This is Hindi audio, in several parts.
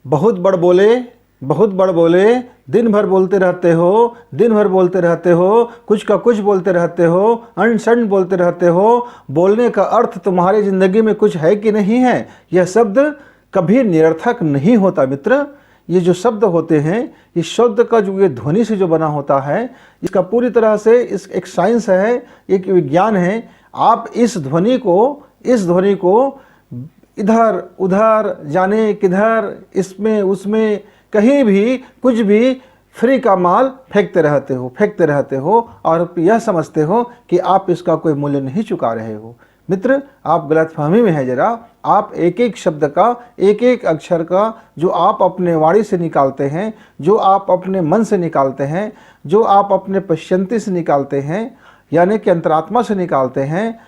बहुत बड़ बोले, बहुत बड़ बोले, दिन भर बोलते रहते हो, दिन भर बोलते रहते हो, कुछ का कुछ बोलते रहते हो, अनशन बोलते रहते हो। बोलने का अर्थ तुम्हारी ज़िंदगी में कुछ है कि नहीं है? यह शब्द कभी निरर्थक नहीं होता मित्र। ये जो शब्द होते हैं, इस शब्द का जो ये ध्वनि से जो बना होता है, इसका पूरी तरह से इस एक साइंस है, एक विज्ञान है। आप इस ध्वनि को इधर उधर जाने किधर, इसमें उसमें, कहीं भी कुछ भी फ्री का माल फेंकते रहते हो और यह समझते हो कि आप इसका कोई मूल्य नहीं चुका रहे हो। मित्र, आप गलतफहमी में है जरा। आप एक एक शब्द का, एक एक अक्षर का जो आप अपने वाणी से निकालते हैं, जो आप अपने मन से निकालते हैं, जो आप अपने पश्चंती से निकालते हैं, यानी कि अंतरात्मा से निकालते हैं,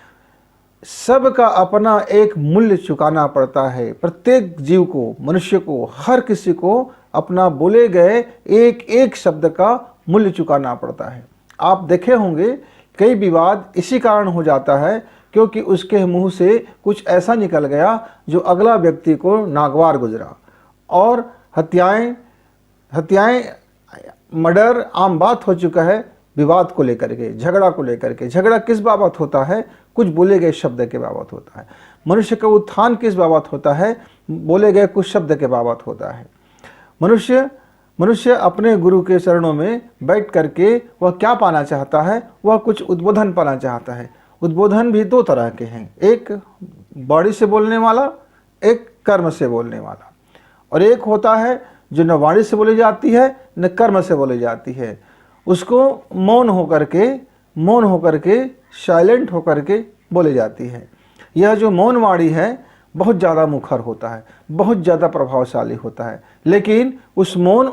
सब का अपना एक मूल्य चुकाना पड़ता है। प्रत्येक जीव को, मनुष्य को, हर किसी को अपना बोले गए एक एक शब्द का मूल्य चुकाना पड़ता है। आप देखे होंगे कई विवाद इसी कारण हो जाता है क्योंकि उसके मुंह से कुछ ऐसा निकल गया जो अगला व्यक्ति को नागवार गुजरा। और हत्याएं मर्डर आम बात हो चुका है विवाद को लेकर के, झगड़ा को लेकर के। झगड़ा किस बाबत होता है? कुछ बोले गए शब्द के बाबत होता है। मनुष्य का उत्थान किस बाबत होता है? बोले गए कुछ शब्द के बाबत होता है। मनुष्य अपने गुरु के चरणों में बैठ करके वह क्या पाना चाहता है? वह कुछ उद्बोधन पाना चाहता है। उद्बोधन भी दो तरह के हैं, एक बॉडी से बोलने वाला, एक कर्म से बोलने वाला। और एक होता है जो न वाणी से बोली जाती है न कर्म से बोली जाती है, उसको मौन होकर के साइलेंट होकर के बोली जाती है। यह जो मौन वाणी है बहुत ज़्यादा मुखर होता है, बहुत ज़्यादा प्रभावशाली होता है। लेकिन उस मौन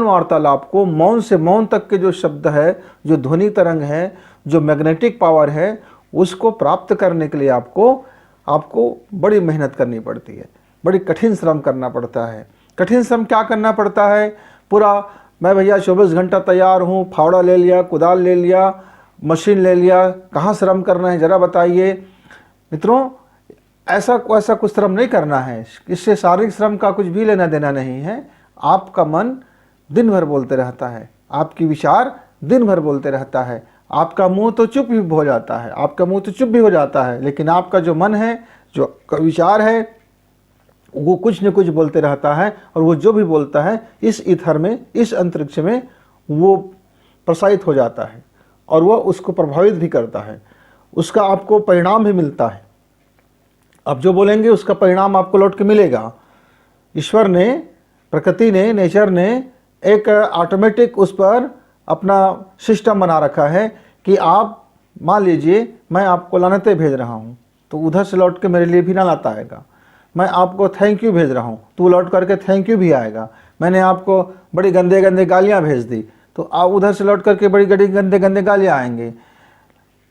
वार्तालाप को, मौन से मौन तक के जो शब्द है, जो ध्वनि तरंग है, जो मैग्नेटिक पावर है, उसको प्राप्त करने के लिए आपको बड़ी मेहनत करनी पड़ती है, बड़ी कठिन श्रम करना पड़ता है। कठिन श्रम क्या करना पड़ता है? पूरा मैं भैया 24 घंटा तैयार हूँ, फावड़ा ले लिया, कुदाल ले लिया, मशीन ले लिया, कहाँ श्रम करना है ज़रा बताइए। मित्रों, ऐसा कुछ श्रम नहीं करना है। इससे शारीरिक श्रम का कुछ भी लेना देना नहीं है। आपका मन दिन भर बोलते रहता है, आपकी विचार दिन भर बोलते रहता है, आपका मुंह तो चुप भी हो जाता है, लेकिन आपका जो मन है, जो विचार है, वो कुछ न कुछ बोलते रहता है। और वो जो भी बोलता है इस ईथर में, इस अंतरिक्ष में वो प्रसारित हो जाता है और वह उसको प्रभावित भी करता है। उसका आपको परिणाम भी मिलता है। आप जो बोलेंगे उसका परिणाम आपको लौट के मिलेगा। ईश्वर ने, प्रकृति ने, नेचर ने एक ऑटोमेटिक उस पर अपना सिस्टम बना रखा है कि आप मान लीजिए मैं आपको लानतें भेज रहा हूँ तो उधर से लौट के मेरे लिए भी ना लाता आएगा। मैं आपको थैंक यू भेज रहा हूँ तो लौट करके थैंक यू भी आएगा। मैंने आपको बड़ी गंदे गंदे गालियाँ भेज दी तो आप उधर से लौट करके बड़ी गंदे गंदे गालियाँ आएंगे।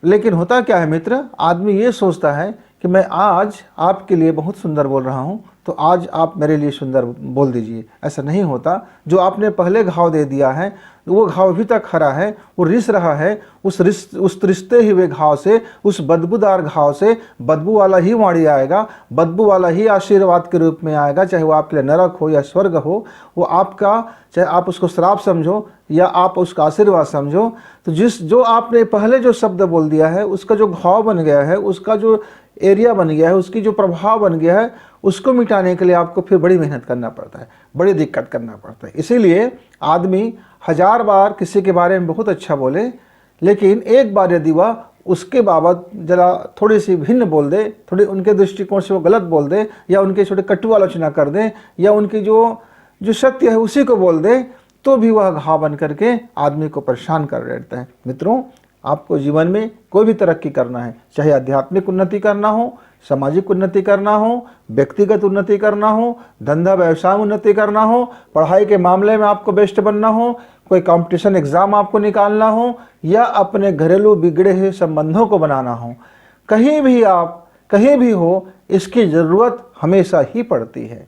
लेकिन होता क्या है मित्र, आदमी ये सोचता है कि मैं आज आपके लिए बहुत सुंदर बोल रहा हूँ तो आज आप मेरे लिए सुंदर बोल दीजिए। ऐसा नहीं होता। जो आपने पहले घाव दे दिया है वो घाव अभी तक खरा है, वो रिस रहा है। उस रिश्ते हुए घाव से, उस बदबूदार घाव से बदबू वाला ही वाणी आएगा, बदबू वाला ही आशीर्वाद के रूप में आएगा। चाहे वो आपके लिए नरक हो या स्वर्ग हो, वो आपका, चाहे आप उसको श्राप समझो या आप उसका आशीर्वाद समझो। तो जो आपने पहले जो शब्द बोल दिया है उसका जो घाव बन गया है, उसका जो एरिया बन गया है, उसकी जो प्रभाव बन गया है, उसको मिटाने के लिए आपको फिर बड़ी मेहनत करना पड़ता है, बड़ी दिक्कत करना पड़ता है। इसीलिए आदमी 1000 बार किसी के बारे में बहुत अच्छा बोले, लेकिन एक बार यदि वह उसके बाबत जरा थोड़ी सी भिन्न बोल दे, थोड़ी उनके दृष्टिकोण से वो गलत बोल दे या उनके छोटे कटु आलोचना कर दे या उनकी जो सत्य है उसी को बोल दे, तो भी वह घाव बन करके आदमी को परेशान कर देता है। मित्रों, आपको जीवन में कोई भी तरक्की करना है, चाहे आध्यात्मिक उन्नति करना हो, सामाजिक उन्नति करना हो, व्यक्तिगत उन्नति करना हो, धंधा व्यवसाय में उन्नति करना हो, पढ़ाई के मामले में आपको बेस्ट बनना हो, कोई कंपटीशन एग्जाम आपको निकालना हो या अपने घरेलू बिगड़े हुए संबंधों को बनाना हो, कहीं भी हो, इसकी ज़रूरत हमेशा ही पड़ती है।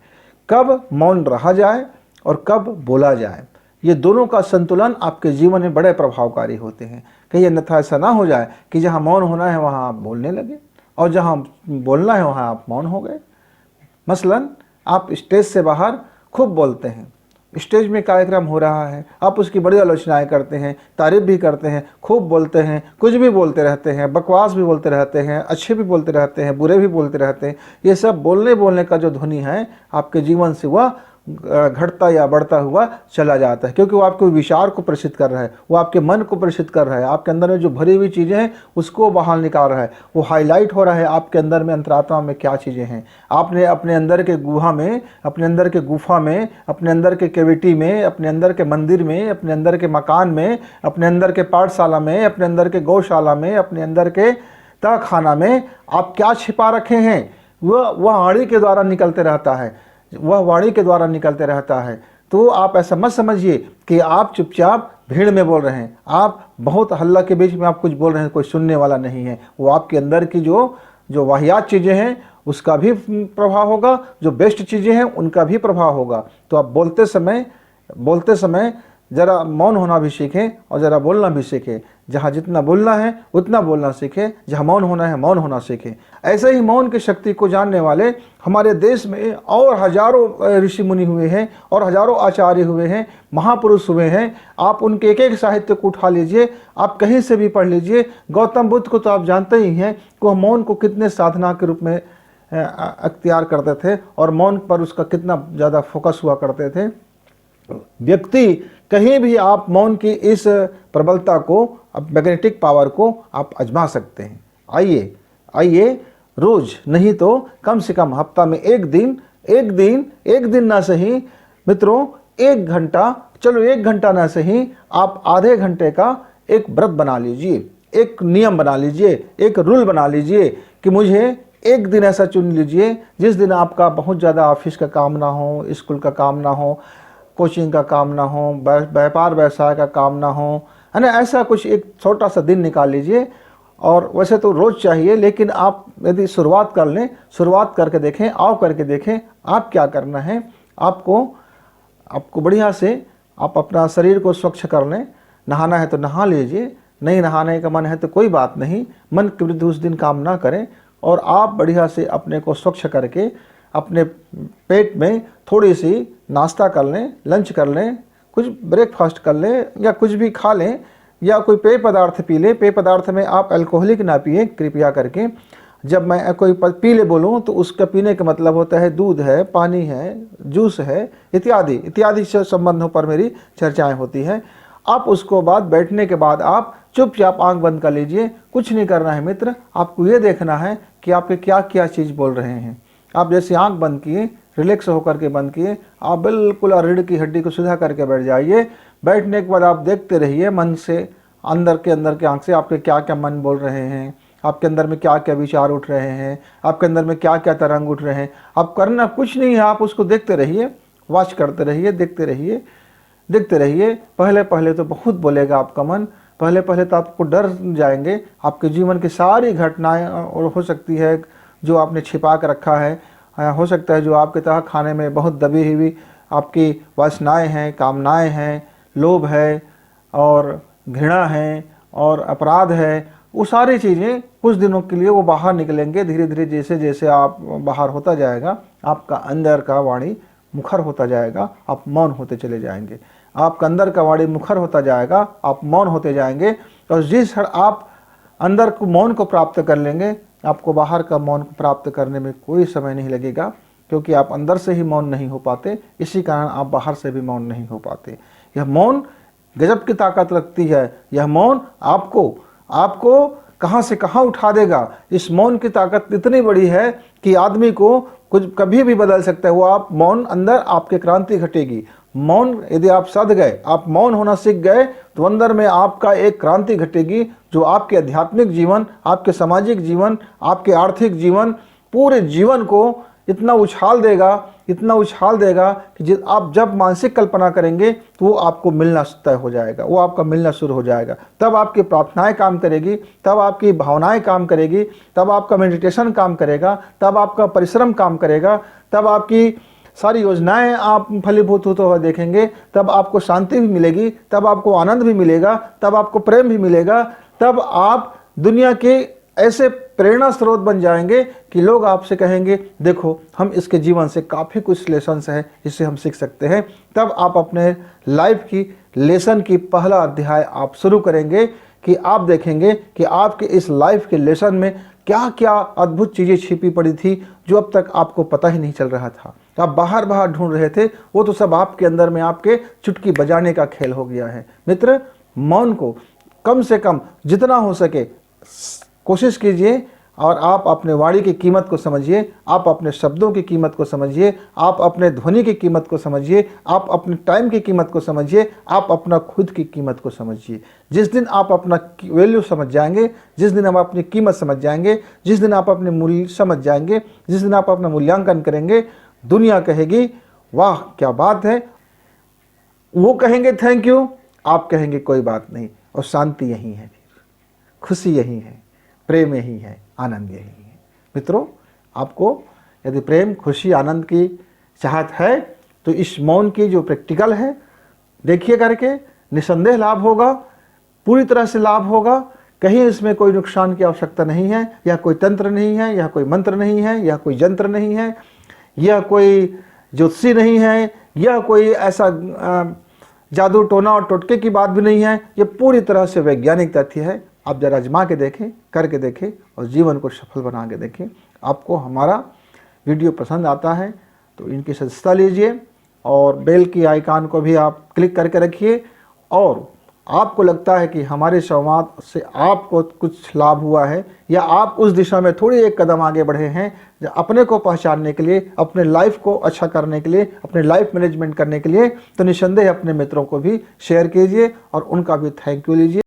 कब मौन रहा जाए और कब बोला जाए, ये दोनों का संतुलन आपके जीवन में बड़े प्रभावकारी होते हैं। कहीं अन्यथा ऐसा ना हो जाए कि जहाँ मौन होना है वहाँ आप बोलने लगे और जहाँ बोलना है वहाँ आप मौन हो गए। मसलन आप स्टेज से बाहर खूब बोलते हैं, स्टेज में कार्यक्रम हो रहा है, आप उसकी बड़ी आलोचनाएं करते हैं, तारीफ भी करते हैं, खूब बोलते हैं, कुछ भी बोलते रहते हैं, बकवास भी बोलते रहते हैं, अच्छे भी बोलते रहते हैं, बुरे भी बोलते रहते हैं। ये सब बोलने का जो ध्वनि है आपके जीवन से वह घटता या बढ़ता हुआ चला जाता है, क्योंकि वो आपके विचार को प्रसिद्ध कर रहा है, वो आपके मन को प्रसिद्ध कर रहा है, आपके अंदर में जो भरी हुई चीज़ें हैं उसको बाहर निकाल रहा है, वो हाईलाइट हो रहा है आपके अंदर में, अंतरात्मा में क्या चीज़ें हैं। आपने अपने अंदर के गुहा में, अपने अंदर के गुफा में, अपने अंदर के कैविटी में, अपने अंदर के मंदिर में, अपने अंदर के मकान में, अपने अंदर के पाठशाला में, अपने अंदर के गौशाला में, अपने अंदर के तहखाना में आप क्या छिपा रखे हैं, वह आड़ी के द्वारा निकलते रहता है, वह वाणी के द्वारा निकलते रहता है। तो आप ऐसा मत समझिए कि आप चुपचाप भीड़ में बोल रहे हैं, आप बहुत हल्ला के बीच में आप कुछ बोल रहे हैं, कोई सुनने वाला नहीं है। वो आपके अंदर की जो वाहियात चीज़ें हैं उसका भी प्रभाव होगा, जो बेस्ट चीज़ें हैं उनका भी प्रभाव होगा। तो आप बोलते समय ज़रा मौन होना भी सीखें और ज़रा बोलना भी सीखें। जहाँ जितना बोलना है उतना बोलना सीखें, जहाँ मौन होना है मौन होना सीखें। ऐसे ही मौन की शक्ति को जानने वाले हमारे देश में और हजारों ऋषि मुनि हुए हैं और हजारों आचार्य हुए हैं, महापुरुष हुए हैं। आप उनके एक एक साहित्य को उठा लीजिए, आप कहीं से भी पढ़ लीजिए। गौतम बुद्ध को तो आप जानते ही हैं कि वह मौन को कितने साधना के रूप में अख्तियार करते थे और मौन पर उसका कितना ज़्यादा फोकस हुआ करते थे। व्यक्ति कहीं भी आप मौन की इस प्रबलता को, मैग्नेटिक पावर को आप आजमा सकते हैं। आइए रोज, नहीं तो कम से कम हफ्ता में एक दिन ना सही मित्रों, 1 घंटा, चलो 1 घंटा ना सही, आप आधे घंटे का एक व्रत बना लीजिए, एक नियम बना लीजिए, एक रूल बना लीजिए कि मुझे एक दिन ऐसा चुन लीजिए जिस दिन आपका बहुत ज़्यादा ऑफिस का काम ना हो, स्कूल का काम ना हो, कोचिंग का काम ना हो, व्यापार व्यवसाय का काम ना हो, है ना। ऐसा कुछ एक छोटा सा दिन निकाल लीजिए। और वैसे तो रोज़ चाहिए, लेकिन आप यदि शुरुआत कर लें, शुरुआत करके देखें, करके देखें आप क्या करना है। आपको बढ़िया से आप अपना शरीर को स्वच्छ कर लें। नहाना है तो नहा लीजिए, नहीं नहाने का मन है तो कोई बात नहीं, मन के विरुद्ध उस दिन काम ना करें। और आप बढ़िया से अपने को स्वच्छ करके अपने पेट में थोड़ी सी नाश्ता कर लें, लंच कर लें, कुछ ब्रेकफास्ट कर लें या कुछ भी खा लें, या कोई पेय पदार्थ पी लें। पेय पदार्थ में आप अल्कोहलिक ना पिए कृपया करके। जब मैं कोई पी ले बोलूँ तो उसका पीने का मतलब होता है दूध है, पानी है, जूस है, इत्यादि से संबंधों पर मेरी चर्चाएं होती हैं। आप उसको बाद बैठने के बाद आप चुपचाप आंख बंद कर लीजिए, कुछ नहीं करना है मित्र। आपको ये देखना है कि आपके क्या क्या चीज़ बोल रहे हैं। आप जैसे आंख बंद किए, रिलैक्स होकर के बंद किए, आप बिल्कुल रीढ़ की हड्डी को सीधा करके बैठ जाइए। बैठने के बाद आप देखते रहिए मन से, अंदर के आंख से आपके क्या क्या मन बोल रहे हैं, आपके अंदर में क्या क्या विचार उठ रहे हैं, आपके अंदर में क्या क्या तरंग उठ रहे हैं। आप करना कुछ नहीं है, आप उसको देखते रहिए, वॉच करते रहिए, देखते रहिए। पहले तो बहुत बोलेगा आपका मन, पहले तो आपको डर जाएंगे। आपके जीवन की सारी घटनाएं और हो सकती है जो आपने छिपा कर रखा है, हो सकता है जो आपके तह खाने में बहुत दबी हुई आपकी वासनाएं हैं, कामनाएं हैं, लोभ है और घृणा है और अपराध है, वो सारी चीज़ें कुछ दिनों के लिए वो बाहर निकलेंगे। धीरे धीरे जैसे जैसे आप बाहर होता जाएगा, आपका अंदर का वाणी मुखर होता जाएगा, आप मौन होते चले जाएंगे। आपका अंदर का वाणी मुखर होता जाएगा, आप मौन होते जाएंगे। और जिस क्षण आप अंदर को मौन को प्राप्त कर लेंगे, आपको बाहर का मौन को प्राप्त करने में कोई समय नहीं लगेगा, क्योंकि आप अंदर से ही मौन नहीं हो पाते, इसी कारण आप बाहर से भी मौन नहीं हो पाते। यह मौन गजब की ताकत रखती है। यह मौन आपको कहाँ से कहाँ उठा देगा। इस मौन की ताकत इतनी बड़ी है कि आदमी को कुछ कभी भी बदल सकता है। वो आप मौन, अंदर आपके क्रांति घटेगी। मौन यदि आप साध गए, आप मौन होना सीख गए, तो अंदर में आपका एक क्रांति घटेगी जो आपके आध्यात्मिक जीवन, आपके सामाजिक जीवन, आपके आर्थिक जीवन, पूरे जीवन को इतना उछाल देगा कि आप जब मानसिक कल्पना करेंगे तो वो आपको मिलना तय हो जाएगा, वो आपका मिलना शुरू हो जाएगा। तब आपकी प्रार्थनाएं काम करेगी, तब आपकी भावनाएं काम करेगी, तब आपका मेडिटेशन काम करेगा, तब आपका परिश्रम काम करेगा, तब आपकी सारी योजनाएं आप फलीभूत होते हुए देखेंगे, तब आपको शांति भी मिलेगी, तब आपको आनंद भी मिलेगा, तब आपको प्रेम भी मिलेगा, तब आप दुनिया के ऐसे प्रेरणा स्रोत बन जाएंगे कि लोग आपसे कहेंगे देखो हम इसके जीवन से काफ़ी कुछ लेसन्स हैं जिससे हम सीख सकते हैं। तब आप अपने लाइफ की लेसन की पहला अध्याय आप शुरू करेंगे कि आप देखेंगे कि आपके इस लाइफ के लेसन में क्या क्या अद्भुत चीज़ें छिपी पड़ी थी जो अब तक आपको पता ही नहीं चल रहा था। आप बाहर बाहर ढूंढ रहे थे, वो तो सब आपके अंदर में आपके चुटकी बजाने का खेल हो गया है। मित्र, मौन को कम से कम जितना हो सके कोशिश कीजिए और आप अपने वाणी की कीमत को समझिए, आप अपने शब्दों की कीमत को समझिए, आप अपने ध्वनि की कीमत को समझिए, आप अपने टाइम की कीमत को समझिए, आप अपना खुद की कीमत को समझिए। जिस दिन आप अपना वैल्यू समझ जाएंगे, जिस दिन आप अपनी कीमत समझ जाएंगे, जिस दिन आप अपने मूल्य समझ जाएंगे, जिस दिन आप अपना मूल्यांकन करेंगे, दुनिया कहेगी वाह क्या बात है, वो कहेंगे थैंक यू, आप कहेंगे कोई बात नहीं। और शांति यही है, खुशी यही है, प्रेम यही है, आनंद यही है। मित्रों, आपको यदि प्रेम, खुशी, आनंद की चाहत है तो इस मौन की जो प्रैक्टिकल है देखिए करके, निसंदेह लाभ होगा, पूरी तरह से लाभ होगा। कहीं इसमें कोई नुकसान की आवश्यकता नहीं है, या कोई तंत्र नहीं है, या कोई मंत्र नहीं है, या कोई यंत्र नहीं है, या कोई ज्योतिषी नहीं है, या कोई ऐसा जादू टोना और टोटके की बात भी नहीं है। ये पूरी तरह से वैज्ञानिक तथ्य है। आप जरा आजमा के देखें, करके देखें और जीवन को सफल बना के देखें। आपको हमारा वीडियो पसंद आता है तो इनकी सदस्यता लीजिए और बेल की आइकन को भी आप क्लिक करके रखिए। और आपको लगता है कि हमारे संवाद से आपको कुछ लाभ हुआ है, या आप उस दिशा में थोड़ी एक कदम आगे बढ़े हैं अपने को पहचानने के लिए, अपने लाइफ को अच्छा करने के लिए, अपने लाइफ मैनेजमेंट करने के लिए, तो निसंदेह अपने मित्रों को भी शेयर कीजिए और उनका भी थैंक यू लीजिए।